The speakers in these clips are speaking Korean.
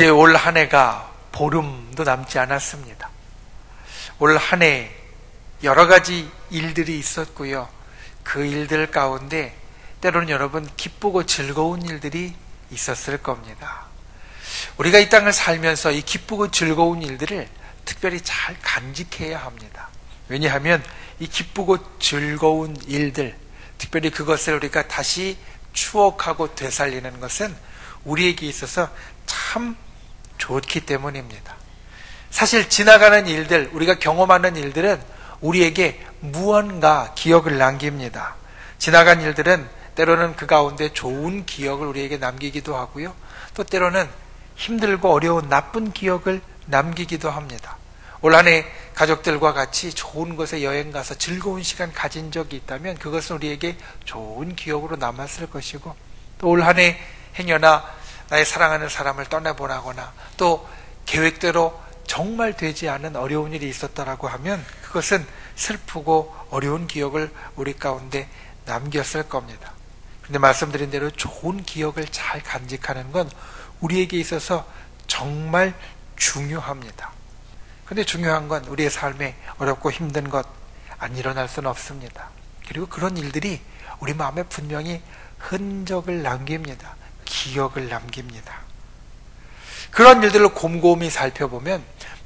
이제 올 한 해가 보름도 남지 않았습니다. 올 한 해 여러 가지 일들이 있었고요. 그 일들 가운데 때로는 여러분 기쁘고 즐거운 일들이 있었을 겁니다. 우리가 이 땅을 살면서 이 기쁘고 즐거운 일들을 특별히 잘 간직해야 합니다. 왜냐하면 이 기쁘고 즐거운 일들, 특별히 그것을 우리가 다시 추억하고 되살리는 것은 우리에게 있어서 참 좋기 때문입니다. 사실 지나가는 일들, 우리가 경험하는 일들은 우리에게 무언가 기억을 남깁니다. 지나간 일들은 때로는 그 가운데 좋은 기억을 우리에게 남기기도 하고요. 또 때로는 힘들고 어려운 나쁜 기억을 남기기도 합니다. 올 한 해 가족들과 같이 좋은 곳에 여행 가서 즐거운 시간 가진 적이 있다면 그것은 우리에게 좋은 기억으로 남았을 것이고, 또 올 한 해 행여나 나의 사랑하는 사람을 떠나보내거나 또 계획대로 정말 되지 않은 어려운 일이 있었다라고 하면 그것은 슬프고 어려운 기억을 우리 가운데 남겼을 겁니다. 그런데 말씀드린 대로 좋은 기억을 잘 간직하는 건 우리에게 있어서 정말 중요합니다. 그런데 중요한 건 우리의 삶에 어렵고 힘든 것 안 일어날 수는 없습니다. 그리고 그런 일들이 우리 마음에 분명히 흔적을 남깁니다. 기억을 남깁니다. 그런 일들을 곰곰이 살펴보면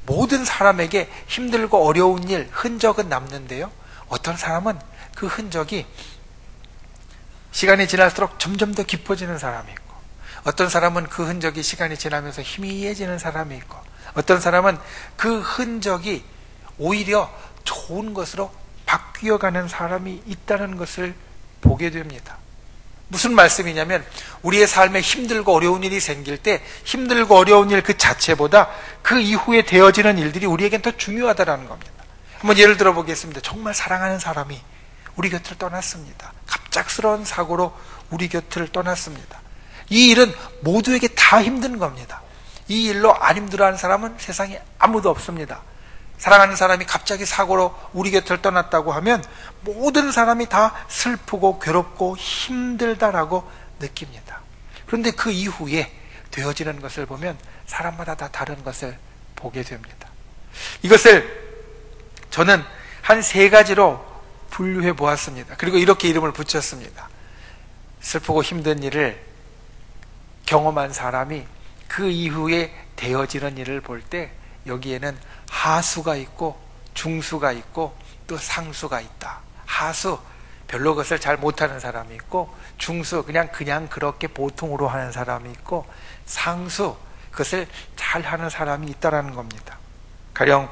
모든 사람에게 힘들고 어려운 일, 흔적은 남는데요. 어떤 사람은 그 흔적이 시간이 지날수록 점점 더 깊어지는 사람이 있고, 어떤 사람은 그 흔적이 시간이 지나면서 희미해지는 사람이 있고, 어떤 사람은 그 흔적이 오히려 좋은 것으로 바뀌어가는 사람이 있다는 것을 보게 됩니다. 무슨 말씀이냐면 우리의 삶에 힘들고 어려운 일이 생길 때 힘들고 어려운 일 그 자체보다 그 이후에 되어지는 일들이 우리에겐 더 중요하다는 겁니다. 한번 예를 들어 보겠습니다. 정말 사랑하는 사람이 우리 곁을 떠났습니다. 갑작스러운 사고로 우리 곁을 떠났습니다. 이 일은 모두에게 다 힘든 겁니다. 이 일로 안 힘들어하는 사람은 세상에 아무도 없습니다. 사랑하는 사람이 갑자기 사고로 우리 곁을 떠났다고 하면 모든 사람이 다 슬프고 괴롭고 힘들다라고 느낍니다. 그런데 그 이후에 되어지는 것을 보면 사람마다 다 다른 것을 보게 됩니다. 이것을 저는 한 3가지로 분류해 보았습니다. 그리고 이렇게 이름을 붙였습니다. 슬프고 힘든 일을 경험한 사람이 그 이후에 되어지는 일을 볼 때 여기에는 하수가 있고 중수가 있고 또 상수가 있다. 하수, 별로 그것을 잘 못하는 사람이 있고, 중수, 그냥 그렇게 보통으로 하는 사람이 있고, 상수, 그것을 잘하는 사람이 있다라는 겁니다. 가령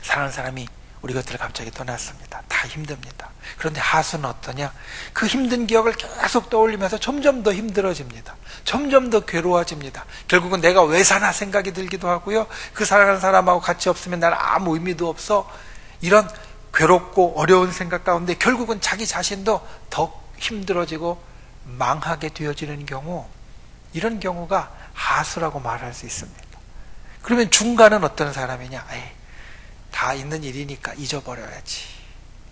사랑하는 사람이 우리 곁을 갑자기 떠났습니다. 다 힘듭니다. 그런데 하수는 어떠냐? 그 힘든 기억을 계속 떠올리면서 점점 더 힘들어집니다. 점점 더 괴로워집니다. 결국은 내가 왜 사나 생각이 들기도 하고요. 그 사랑하는 사람하고 같이 없으면 나는 아무 의미도 없어. 이런 괴롭고 어려운 생각 가운데 결국은 자기 자신도 더 힘들어지고 망하게 되어지는 경우, 이런 경우가 하수라고 말할 수 있습니다. 그러면 중간은 어떤 사람이냐? 다 있는 일이니까 잊어버려야지.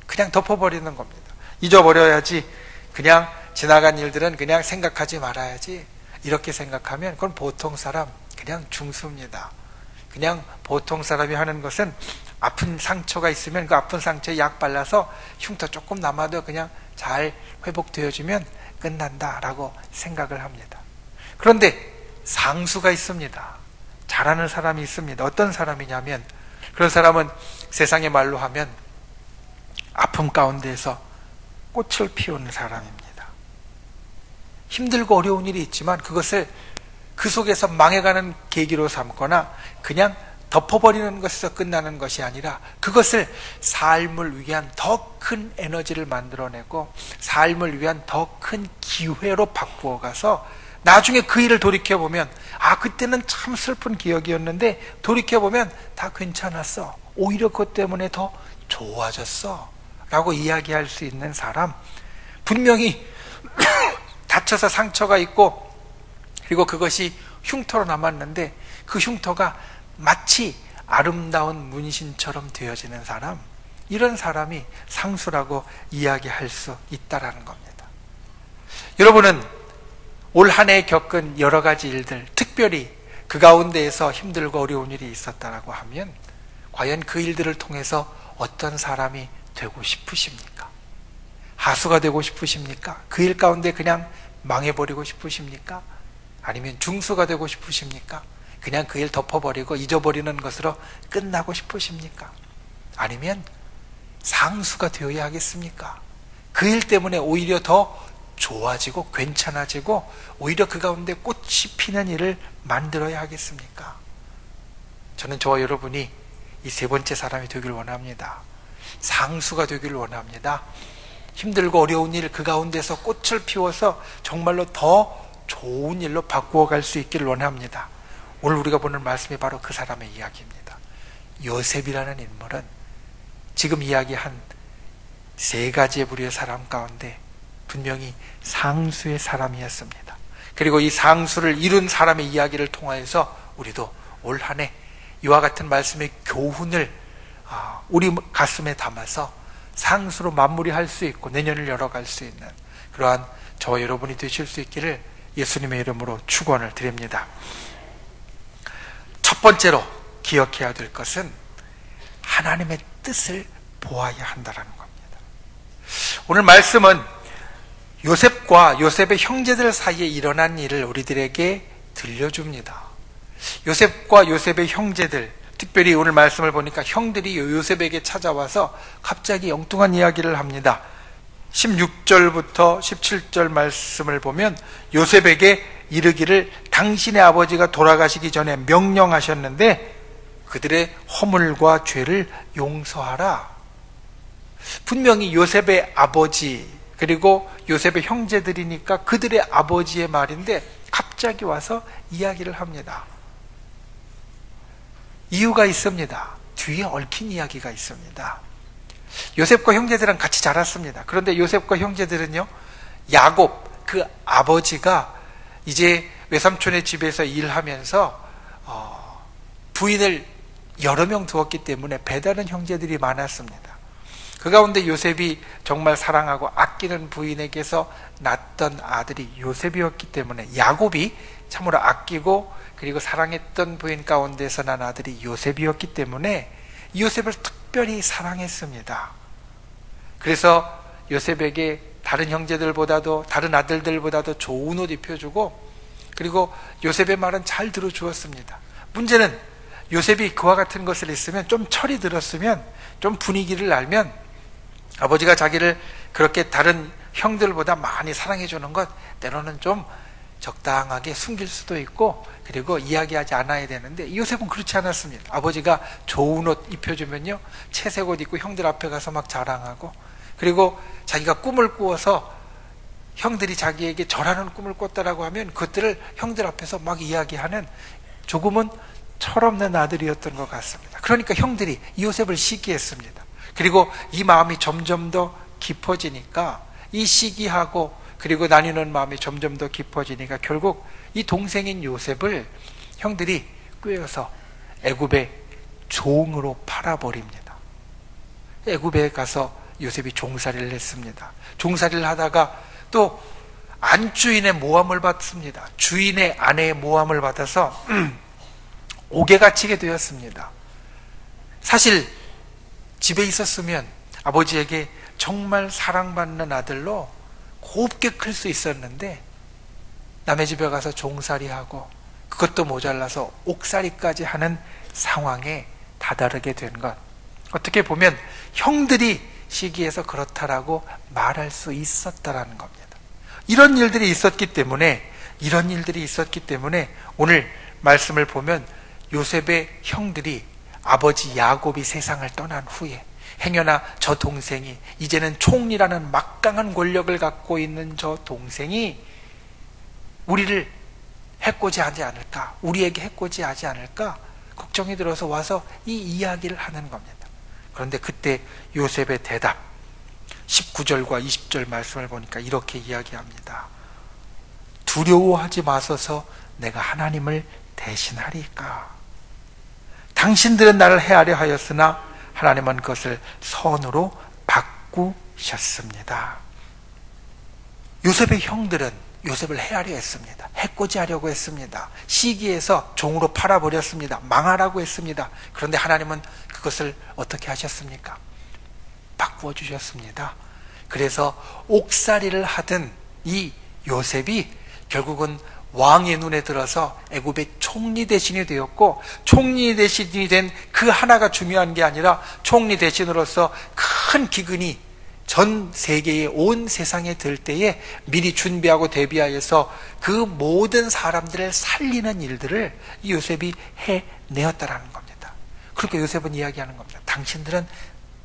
그냥 덮어버리는 겁니다. 잊어버려야지. 그냥 지나간 일들은 그냥 생각하지 말아야지. 이렇게 생각하면 그건 보통 사람, 그냥 중수입니다. 그냥 보통 사람이 하는 것은 아픈 상처가 있으면 그 아픈 상처에 약 발라서 흉터 조금 남아도 그냥 잘 회복되어지면 끝난다라고 생각을 합니다. 그런데 상수가 있습니다. 잘하는 사람이 있습니다. 어떤 사람이냐면 그런 사람은 세상의 말로 하면 아픔 가운데에서 꽃을 피우는 사람입니다. 힘들고 어려운 일이 있지만 그것을 그 속에서 망해가는 계기로 삼거나 그냥 덮어버리는 것에서 끝나는 것이 아니라 그것을 삶을 위한 더 큰 에너지를 만들어내고 삶을 위한 더 큰 기회로 바꾸어가서 나중에 그 일을 돌이켜보면 그때는 참 슬픈 기억이었는데 돌이켜보면 다 괜찮았어. 오히려 그것 때문에 더 좋아졌어 라고 이야기할 수 있는 사람, 분명히 다쳐서 상처가 있고 그리고 그것이 흉터로 남았는데 그 흉터가 마치 아름다운 문신처럼 되어지는 사람, 이런 사람이 상수라고 이야기할 수 있다라는 겁니다. 여러분은 올 한 해 겪은 여러 가지 일들, 특별히 그 가운데에서 힘들고 어려운 일이 있었다라고 하면 과연 그 일들을 통해서 어떤 사람이 되고 싶으십니까? 하수가 되고 싶으십니까? 그 일 가운데 그냥 망해버리고 싶으십니까? 아니면 중수가 되고 싶으십니까? 그냥 그 일 덮어버리고 잊어버리는 것으로 끝나고 싶으십니까? 아니면 상수가 되어야 하겠습니까? 그 일 때문에 오히려 더 좋아지고 괜찮아지고 오히려 그 가운데 꽃이 피는 일을 만들어야 하겠습니까? 저는 저와 여러분이 이 세 번째 사람이 되길 원합니다. 상수가 되길 원합니다. 힘들고 어려운 일 그 가운데서 꽃을 피워서 정말로 더 좋은 일로 바꾸어 갈 수 있기를 원합니다. 오늘 우리가 보는 말씀이 바로 그 사람의 이야기입니다. 요셉이라는 인물은 지금 이야기한 세 가지의 부류의 사람 가운데 분명히 상수의 사람이었습니다. 그리고 이 상수를 이룬 사람의 이야기를 통하여서 우리도 올 한 해 이와 같은 말씀의 교훈을 우리 가슴에 담아서 상수로 마무리할 수 있고 내년을 열어갈 수 있는 그러한 저와 여러분이 되실 수 있기를 예수님의 이름으로 축원을 드립니다. 첫 번째로 기억해야 될 것은 하나님의 뜻을 보아야 한다는 겁니다. 오늘 말씀은 요셉과 요셉의 형제들 사이에 일어난 일을 우리들에게 들려줍니다. 요셉과 요셉의 형제들, 특별히 오늘 말씀을 보니까 형들이 요셉에게 찾아와서 갑자기 엉뚱한 이야기를 합니다. 16절부터 17절 말씀을 보면 요셉에게 이르기를 당신의 아버지가 돌아가시기 전에 명령하셨는데 그들의 허물과 죄를 용서하라. 분명히 요셉의 아버지 그리고 요셉의 형제들이니까 그들의 아버지의 말인데 갑자기 와서 이야기를 합니다. 이유가 있습니다. 뒤에 얽힌 이야기가 있습니다. 요셉과 형제들은 같이 자랐습니다. 그런데 요셉과 형제들은요, 야곱 그 아버지가 이제 외삼촌의 집에서 일하면서 부인을 여러 명 두었기 때문에 배다른 형제들이 많았습니다. 그 가운데 요셉이 정말 사랑하고 아끼는 부인에게서 낳았던 아들이 요셉이었기 때문에 야곱이 참으로 아끼고 그리고 사랑했던 부인 가운데서 난 아들이 요셉이었기 때문에 요셉을 특별히 사랑했습니다. 그래서 요셉에게 다른 형제들보다도 다른 아들들보다도 좋은 옷 입혀주고 그리고 요셉의 말은 잘 들어주었습니다. 문제는 요셉이 그와 같은 것을 했으면 좀 철이 들었으면 좀 분위기를 알면 아버지가 자기를 그렇게 다른 형들보다 많이 사랑해 주는 것 때로는 좀 적당하게 숨길 수도 있고 그리고 이야기하지 않아야 되는데 요셉은 그렇지 않았습니다. 아버지가 좋은 옷 입혀주면요 채색 옷 입고 형들 앞에 가서 막 자랑하고 그리고 자기가 꿈을 꾸어서 형들이 자기에게 절하는 꿈을 꿨다라고 하면 그것들을 형들 앞에서 막 이야기하는 조금은 철없는 아들이었던 것 같습니다. 그러니까 형들이 요셉을 시기했습니다. 그리고 이 마음이 점점 더 깊어지니까 이 시기하고 그리고 나뉘는 마음이 점점 더 깊어지니까 결국 이 동생인 요셉을 형들이 꿰어서 애굽의 종으로 팔아버립니다. 애굽에 가서 요셉이 종살이를 했습니다. 종살이를 하다가 또 안주인의 모함을 받습니다. 주인의 아내의 모함을 받아서 옥에 갇히게 되었습니다. 사실 집에 있었으면 아버지에게 정말 사랑받는 아들로 곱게 클 수 있었는데 남의 집에 가서 종살이하고 그것도 모자라서 옥살이까지 하는 상황에 다다르게 된 것. 어떻게 보면 형들이 시기해서 그렇다라고 말할 수 있었다라는 겁니다. 이런 일들이 있었기 때문에 오늘 말씀을 보면 요셉의 형들이 아버지 야곱이 세상을 떠난 후에 행여나 저 동생이 이제는 총리라는 막강한 권력을 갖고 있는 저 동생이 우리를 해코지하지 않을까, 우리에게 해코지하지 않을까 걱정이 들어서 와서 이 이야기를 하는 겁니다. 그런데 그때 요셉의 대답 19절과 20절 말씀을 보니까 이렇게 이야기합니다. 두려워하지 마소서 내가 하나님을 대신하리까. 당신들은 나를 해하려 하였으나 하나님은 그것을 선으로 바꾸셨습니다. 요셉의 형들은 요셉을 해하려 했습니다. 해코지하려고 했습니다. 시기에서 종으로 팔아버렸습니다. 망하라고 했습니다. 그런데 하나님은 그것을 어떻게 하셨습니까? 바꾸어 주셨습니다. 그래서 옥살이를 하던 이 요셉이 결국은 왕의 눈에 들어서 애굽의 총리 대신이 되었고, 총리 대신이 된 그 하나가 중요한 게 아니라 총리 대신으로서 큰 기근이 전 세계의 온 세상에 들 때에 미리 준비하고 대비하여서 그 모든 사람들을 살리는 일들을 이 요셉이 해내었다라는 겁니다. 그러니까 요셉은 이야기하는 겁니다. 당신들은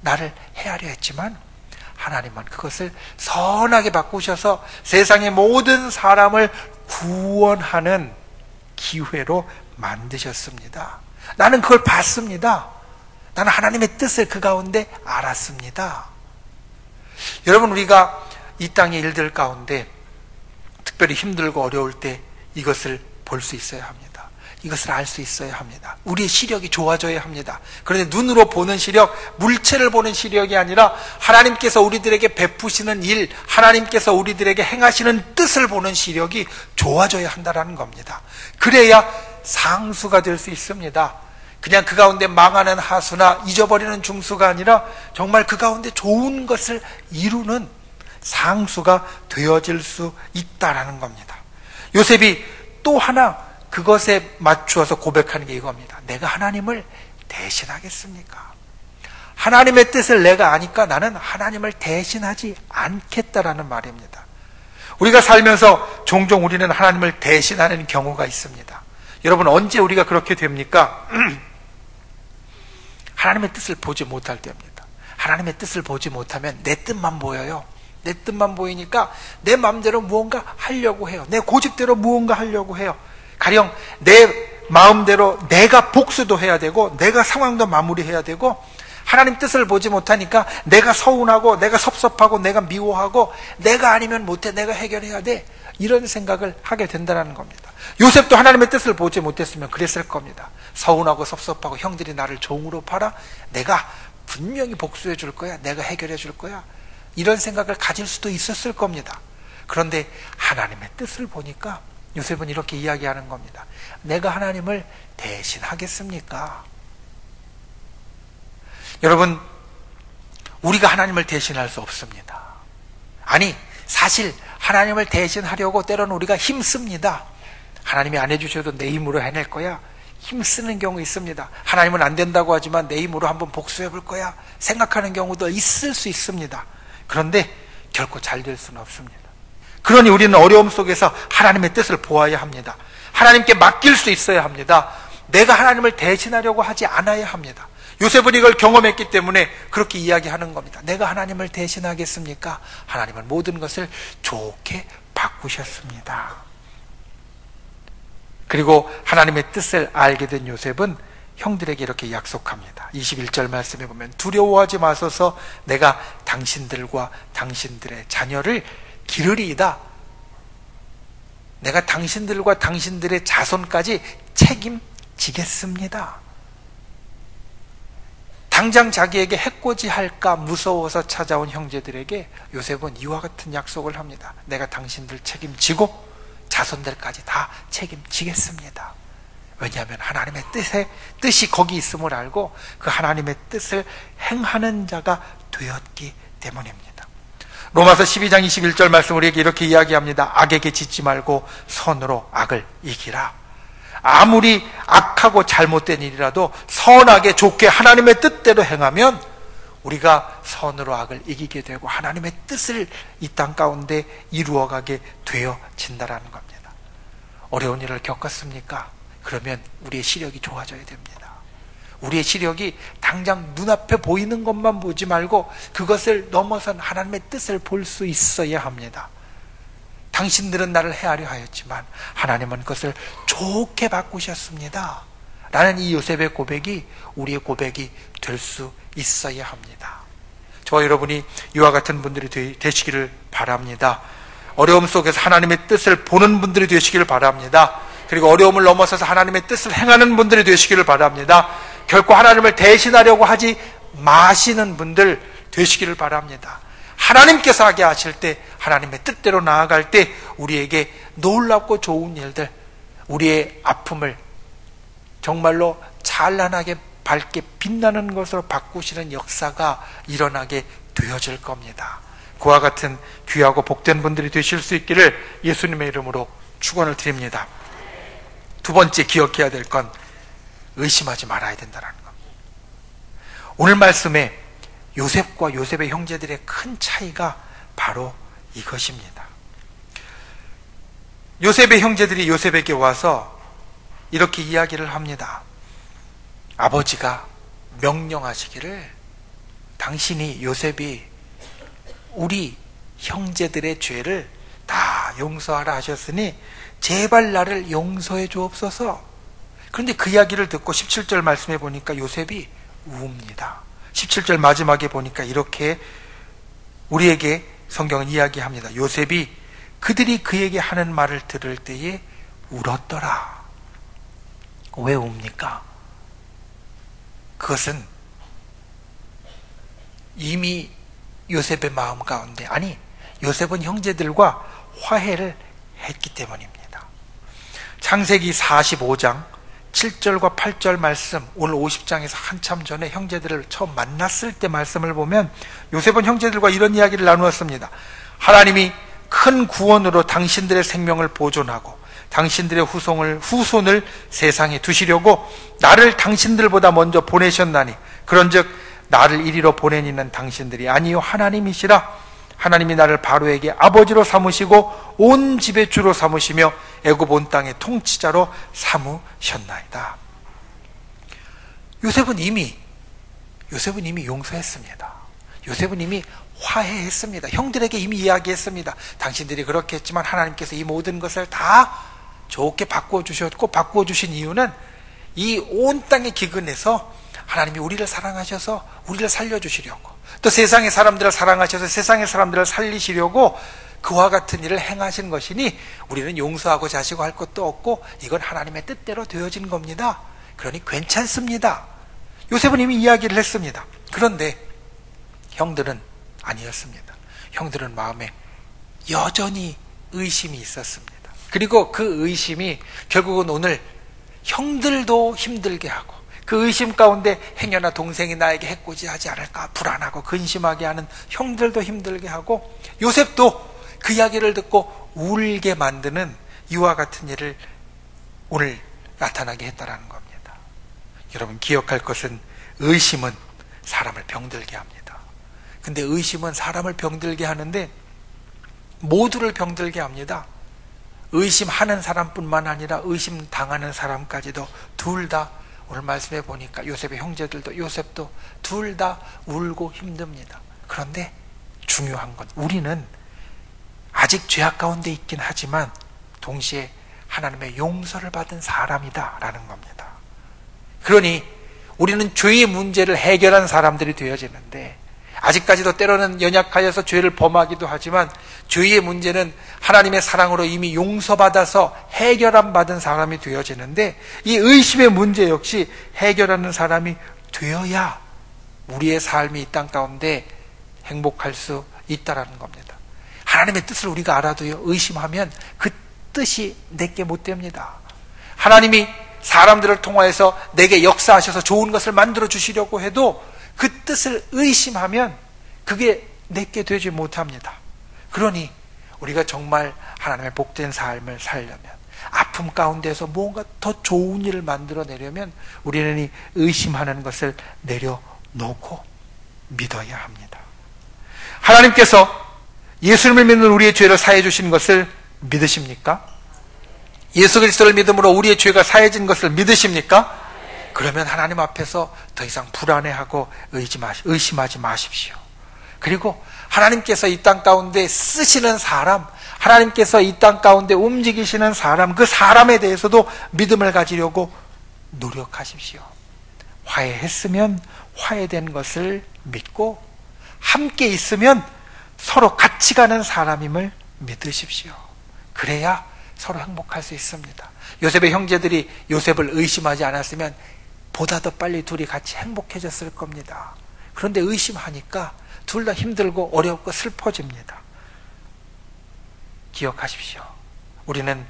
나를 해하려 했지만 하나님은 그것을 선하게 바꾸셔서 세상의 모든 사람을 구원하는 기회로 만드셨습니다. 나는 그걸 봤습니다. 나는 하나님의 뜻을 그 가운데 알았습니다. 여러분, 우리가 이 땅의 일들 가운데 특별히 힘들고 어려울 때 이것을 볼 수 있어야 합니다. 이것을 알 수 있어야 합니다. 우리의 시력이 좋아져야 합니다. 그런데 눈으로 보는 시력, 물체를 보는 시력이 아니라 하나님께서 우리들에게 베푸시는 일, 하나님께서 우리들에게 행하시는 뜻을 보는 시력이 좋아져야 한다는 겁니다. 그래야 상수가 될 수 있습니다. 그냥 그 가운데 망하는 하수나 잊어버리는 중수가 아니라 정말 그 가운데 좋은 것을 이루는 상수가 되어질 수 있다라는 겁니다. 요셉이 또 하나 그것에 맞추어서 고백하는 게 이겁니다. 내가 하나님을 대신하겠습니까? 하나님의 뜻을 내가 아니까 나는 하나님을 대신하지 않겠다라는 말입니다. 우리가 살면서 종종 우리는 하나님을 대신하는 경우가 있습니다. 여러분, 언제 우리가 그렇게 됩니까? 하나님의 뜻을 보지 못할 때입니다. 하나님의 뜻을 보지 못하면 내 뜻만 보여요. 내 뜻만 보이니까 내 마음대로 무언가 하려고 해요. 내 고집대로 무언가 하려고 해요. 가령 내 마음대로 내가 복수도 해야 되고 내가 상황도 마무리해야 되고, 하나님 뜻을 보지 못하니까 내가 서운하고 내가 섭섭하고 내가 미워하고 내가 아니면 못해, 내가 해결해야 돼, 이런 생각을 하게 된다는 겁니다. 요셉도 하나님의 뜻을 보지 못했으면 그랬을 겁니다. 서운하고 섭섭하고 형들이 나를 종으로 팔아, 내가 분명히 복수해 줄 거야, 내가 해결해 줄 거야, 이런 생각을 가질 수도 있었을 겁니다. 그런데 하나님의 뜻을 보니까 요셉은 이렇게 이야기하는 겁니다. 내가 하나님을 대신하겠습니까? 여러분, 우리가 하나님을 대신할 수 없습니다. 아니, 사실 하나님을 대신하려고 때로는 우리가 힘씁니다. 하나님이 안 해주셔도 내 힘으로 해낼 거야, 힘쓰는 경우 있습니다. 하나님은 안 된다고 하지만 내 힘으로 한번 복수해 볼 거야 생각하는 경우도 있을 수 있습니다. 그런데 결코 잘 될 수는 없습니다. 그러니 우리는 어려움 속에서 하나님의 뜻을 보아야 합니다. 하나님께 맡길 수 있어야 합니다. 내가 하나님을 대신하려고 하지 않아야 합니다. 요셉은 이걸 경험했기 때문에 그렇게 이야기하는 겁니다. 내가 하나님을 대신하겠습니까? 하나님은 모든 것을 좋게 바꾸셨습니다. 그리고 하나님의 뜻을 알게 된 요셉은 형들에게 이렇게 약속합니다. 21절 말씀에 보면 두려워하지 마소서, 내가 당신들과 당신들의 자녀를 기르리이다. 내가 당신들과 당신들의 자손까지 책임지겠습니다. 당장 자기에게 해코지할까 무서워서 찾아온 형제들에게 요셉은 이와 같은 약속을 합니다. 내가 당신들 책임지고 자손들까지 다 책임지겠습니다. 왜냐하면 하나님의 뜻이 거기 있음을 알고 그 하나님의 뜻을 행하는 자가 되었기 때문입니다. 로마서 12장 21절 말씀 우리에게 이렇게 이야기합니다. 악에게 짓지 말고 선으로 악을 이기라. 아무리 악하고 잘못된 일이라도 선하게 좋게 하나님의 뜻대로 행하면 우리가 선으로 악을 이기게 되고 하나님의 뜻을 이 땅 가운데 이루어가게 되어진다라는 겁니다. 어려운 일을 겪었습니까? 그러면 우리의 시력이 좋아져야 됩니다. 우리의 시력이 당장 눈앞에 보이는 것만 보지 말고 그것을 넘어선 하나님의 뜻을 볼 수 있어야 합니다. 당신들은 나를 해하려 하였지만 하나님은 그것을 좋게 바꾸셨습니다. 라는 이 요셉의 고백이 우리의 고백이 될 수 있어야 합니다. 저와 여러분이 이와 같은 분들이 되시기를 바랍니다. 어려움 속에서 하나님의 뜻을 보는 분들이 되시기를 바랍니다. 그리고 어려움을 넘어서서 하나님의 뜻을 행하는 분들이 되시기를 바랍니다. 결코 하나님을 대신하려고 하지 마시는 분들 되시기를 바랍니다. 하나님께서 하게 하실 때, 하나님의 뜻대로 나아갈 때 우리에게 놀랍고 좋은 일들, 우리의 아픔을 정말로 찬란하게 밝게 빛나는 것으로 바꾸시는 역사가 일어나게 되어질 겁니다. 그와 같은 귀하고 복된 분들이 되실 수 있기를 예수님의 이름으로 축원을 드립니다. 두 번째 기억해야 될 건 의심하지 말아야 된다는 겁니다. 오늘 말씀에 요셉과 요셉의 형제들의 큰 차이가 바로 이것입니다. 요셉의 형제들이 요셉에게 와서 이렇게 이야기를 합니다. 아버지가 명령하시기를 당신이, 요셉이 우리 형제들의 죄를 다 용서하라 하셨으니 제발 나를 용서해 주옵소서. 그런데 그 이야기를 듣고 17절 말씀에 보니까 요셉이 웁니다. 17절 마지막에 보니까 이렇게 우리에게 성경은 이야기합니다. 요셉이 그들이 그에게 하는 말을 들을 때에 울었더라. 왜 웁니까? 그것은 이미 요셉의 마음 가운데, 아니 요셉은 형제들과 화해를 했기 때문입니다. 창세기 45장 7절과 8절 말씀, 오늘 50장에서 한참 전에 형제들을 처음 만났을 때 말씀을 보면 요셉은 형제들과 이런 이야기를 나누었습니다. 하나님이 큰 구원으로 당신들의 생명을 보존하고 당신들의 후손을 세상에 두시려고 나를 당신들보다 먼저 보내셨나니 그런즉 나를 이리로 보내니는 당신들이 아니요 하나님이시라. 하나님이 나를 바로에게 아버지로 삼으시고 온 집의 주로 삼으시며 애굽 온 땅의 통치자로 삼으셨나이다. 요셉은 이미 용서했습니다. 요셉은 이미 화해했습니다. 형들에게 이미 이야기했습니다. 당신들이 그렇게 했지만 하나님께서 이 모든 것을 다 좋게 바꾸어 주셨고, 바꾸어 주신 이유는 이 온 땅의 기근에서 하나님이 우리를 사랑하셔서 우리를 살려주시려고, 또 세상의 사람들을 사랑하셔서 세상의 사람들을 살리시려고 그와 같은 일을 행하신 것이니 우리는 용서하고 자시고 할 것도 없고 이건 하나님의 뜻대로 되어진 겁니다. 그러니 괜찮습니다. 요셉은 이미 이야기를 했습니다. 그런데 형들은 아니었습니다. 형들은 마음에 여전히 의심이 있었습니다. 그리고 그 의심이 결국은 오늘 형들도 힘들게 하고, 그 의심 가운데 행여나 동생이 나에게 해코지하지 않을까 불안하고 근심하게 하는 형들도 힘들게 하고, 요셉도 그 이야기를 듣고 울게 만드는 이와 같은 일을 오늘 나타나게 했다라는 겁니다. 여러분 기억할 것은 의심은 사람을 병들게 합니다. 근데 의심은 사람을 병들게 하는데 모두를 병들게 합니다. 의심하는 사람뿐만 아니라 의심당하는 사람까지도 둘 다 오늘 말씀해 보니까 요셉의 형제들도 요셉도 둘 다 울고 힘듭니다. 그런데 중요한 건 우리는 아직 죄악 가운데 있긴 하지만 동시에 하나님의 용서를 받은 사람이다라는 겁니다. 그러니 우리는 죄의 문제를 해결한 사람들이 되어지는데, 아직까지도 때로는 연약하여서 죄를 범하기도 하지만 죄의 문제는 하나님의 사랑으로 이미 용서받아서 해결함 받은 사람이 되어지는데, 이 의심의 문제 역시 해결하는 사람이 되어야 우리의 삶이 이 땅 가운데 행복할 수 있다라는 겁니다. 하나님의 뜻을 우리가 알아도요, 의심하면 그 뜻이 내게 못 됩니다. 하나님이 사람들을 통하여서 내게 역사하셔서 좋은 것을 만들어 주시려고 해도 그 뜻을 의심하면 그게 내게 되지 못합니다. 그러니 우리가 정말 하나님의 복된 삶을 살려면, 아픔 가운데서 뭔가 더 좋은 일을 만들어내려면 우리는 이 의심하는 것을 내려놓고 믿어야 합니다. 하나님께서 예수님을 믿는 우리의 죄를 사해 주신 것을 믿으십니까? 예수 그리스도를 믿음으로 우리의 죄가 사해진 것을 믿으십니까? 그러면 하나님 앞에서 더 이상 불안해하고 의심하지 마십시오. 그리고 하나님께서 이 땅 가운데 쓰시는 사람, 하나님께서 이 땅 가운데 움직이시는 사람, 그 사람에 대해서도 믿음을 가지려고 노력하십시오. 화해했으면 화해된 것을 믿고, 함께 있으면 서로 같이 가는 사람임을 믿으십시오. 그래야 서로 행복할 수 있습니다. 요셉의 형제들이 요셉을 의심하지 않았으면 보다 더 빨리 둘이 같이 행복해졌을 겁니다. 그런데 의심하니까 둘 다 힘들고 어렵고 슬퍼집니다. 기억하십시오. 우리는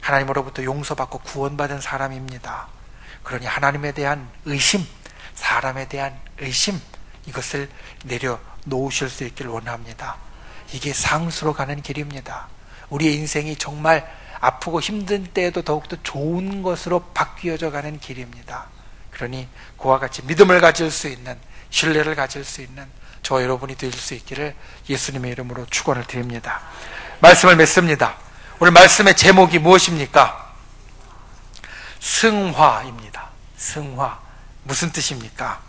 하나님으로부터 용서받고 구원받은 사람입니다. 그러니 하나님에 대한 의심, 사람에 대한 의심, 이것을 내려놓으실 수 있기를 원합니다. 이게 상수로 가는 길입니다. 우리의 인생이 정말 아프고 힘든 때에도 더욱더 좋은 것으로 바뀌어져 가는 길입니다. 그러니 그와 같이 믿음을 가질 수 있는, 신뢰를 가질 수 있는 저와 여러분이 될 수 있기를 예수님의 이름으로 축원을 드립니다. 말씀을 맺습니다. 오늘 말씀의 제목이 무엇입니까? 승화입니다. 승화. 무슨 뜻입니까?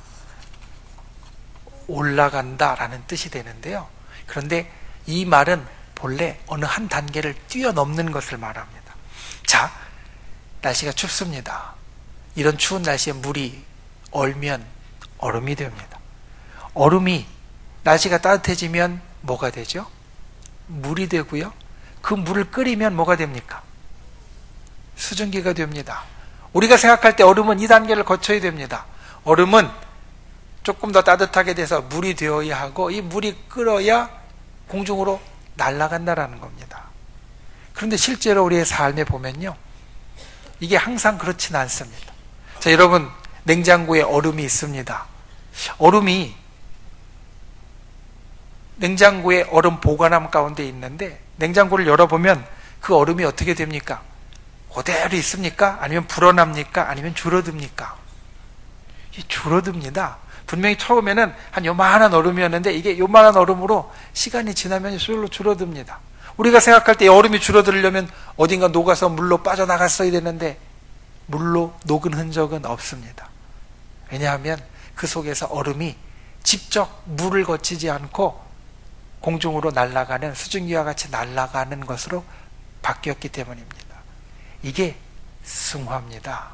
올라간다라는 뜻이 되는데요. 그런데 이 말은 본래 어느 한 단계를 뛰어넘는 것을 말합니다. 자, 날씨가 춥습니다. 이런 추운 날씨에 물이 얼면 얼음이 됩니다. 얼음이 날씨가 따뜻해지면 뭐가 되죠? 물이 되고요. 그 물을 끓이면 뭐가 됩니까? 수증기가 됩니다. 우리가 생각할 때 얼음은 이 단계를 거쳐야 됩니다. 얼음은 조금 더 따뜻하게 돼서 물이 되어야 하고, 이 물이 끓어야 공중으로 날아간다라는 겁니다. 그런데 실제로 우리의 삶에 보면요, 이게 항상 그렇지는 않습니다. 자, 여러분, 냉장고에 얼음이 있습니다. 얼음이 냉장고에 얼음 보관함 가운데 있는데, 냉장고를 열어보면 그 얼음이 어떻게 됩니까? 그대로 있습니까? 아니면 불어납니까? 아니면 줄어듭니까? 줄어듭니다. 분명히 처음에는 한 요만한 얼음이었는데, 이게 요만한 얼음으로 시간이 지나면 술로 줄어듭니다. 우리가 생각할 때 이 얼음이 줄어들려면 어딘가 녹아서 물로 빠져나갔어야 되는데, 물로 녹은 흔적은 없습니다. 왜냐하면 그 속에서 얼음이 직접 물을 거치지 않고 공중으로 날아가는, 수증기와 같이 날아가는 것으로 바뀌었기 때문입니다. 이게 승화입니다.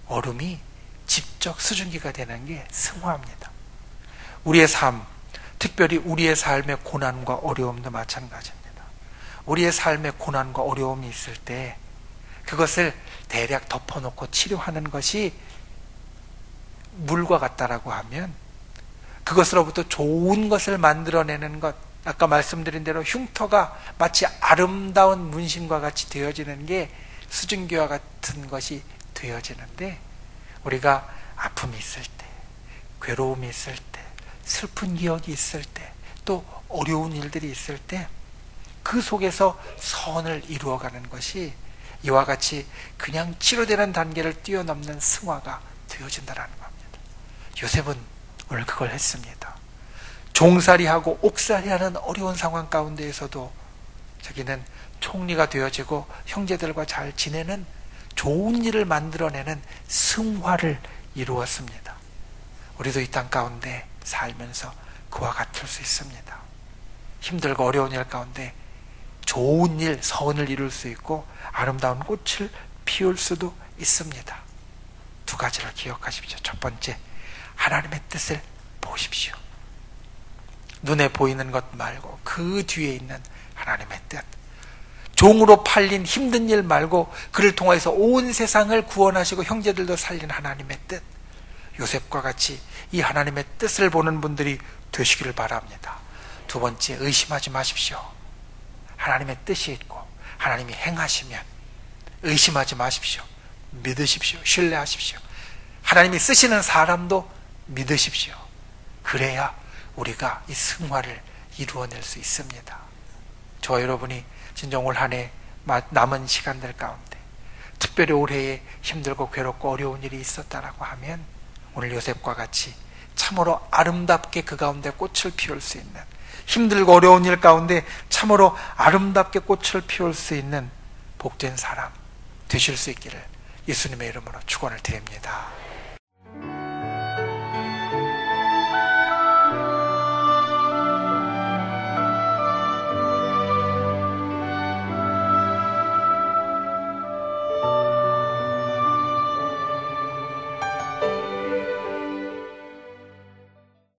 얼음이 직접 수증기가 되는 게 승화입니다. 우리의 삶, 특별히 우리의 삶의 고난과 어려움도 마찬가지입니다. 우리의 삶의 고난과 어려움이 있을 때 그것을 대략 덮어놓고 치료하는 것이 물과 같다라고 하면, 그것으로부터 좋은 것을 만들어내는 것, 아까 말씀드린 대로 흉터가 마치 아름다운 문신과 같이 되어지는 게 수증기와 같은 것이 되어지는데, 우리가 아픔이 있을 때, 괴로움이 있을 때, 슬픈 기억이 있을 때, 또 어려운 일들이 있을 때 그 속에서 선을 이루어가는 것이 이와 같이 그냥 치료되는 단계를 뛰어넘는 승화가 되어진다는 겁니다. 요셉은 오늘 그걸 했습니다. 종살이하고 옥살이하는 어려운 상황 가운데에서도 자기는 총리가 되어지고 형제들과 잘 지내는 좋은 일을 만들어내는 승화를 이루었습니다. 우리도 이 땅 가운데 살면서 그와 같을 수 있습니다. 힘들고 어려운 일 가운데 좋은 일, 선을 이룰 수 있고 아름다운 꽃을 피울 수도 있습니다. 두 가지를 기억하십시오. 첫 번째, 하나님의 뜻을 보십시오. 눈에 보이는 것 말고 그 뒤에 있는 하나님의 뜻. 종으로 팔린 힘든 일 말고 그를 통해서 온 세상을 구원하시고 형제들도 살린 하나님의 뜻. 요셉과 같이 이 하나님의 뜻을 보는 분들이 되시기를 바랍니다. 두 번째, 의심하지 마십시오. 하나님의 뜻이 있고 하나님이 행하시면 의심하지 마십시오. 믿으십시오. 신뢰하십시오. 하나님이 쓰시는 사람도 믿으십시오. 그래야 우리가 이 승화를 이루어낼 수 있습니다. 저와 여러분이 진정 올 한 해 남은 시간들 가운데 특별히 올해에 힘들고 괴롭고 어려운 일이 있었다라고 하면 오늘 요셉과 같이 참으로 아름답게 그 가운데 꽃을 피울 수 있는, 힘들고 어려운 일 가운데 참으로 아름답게 꽃을 피울 수 있는 복된 사람 되실 수 있기를 예수님의 이름으로 축원을 드립니다.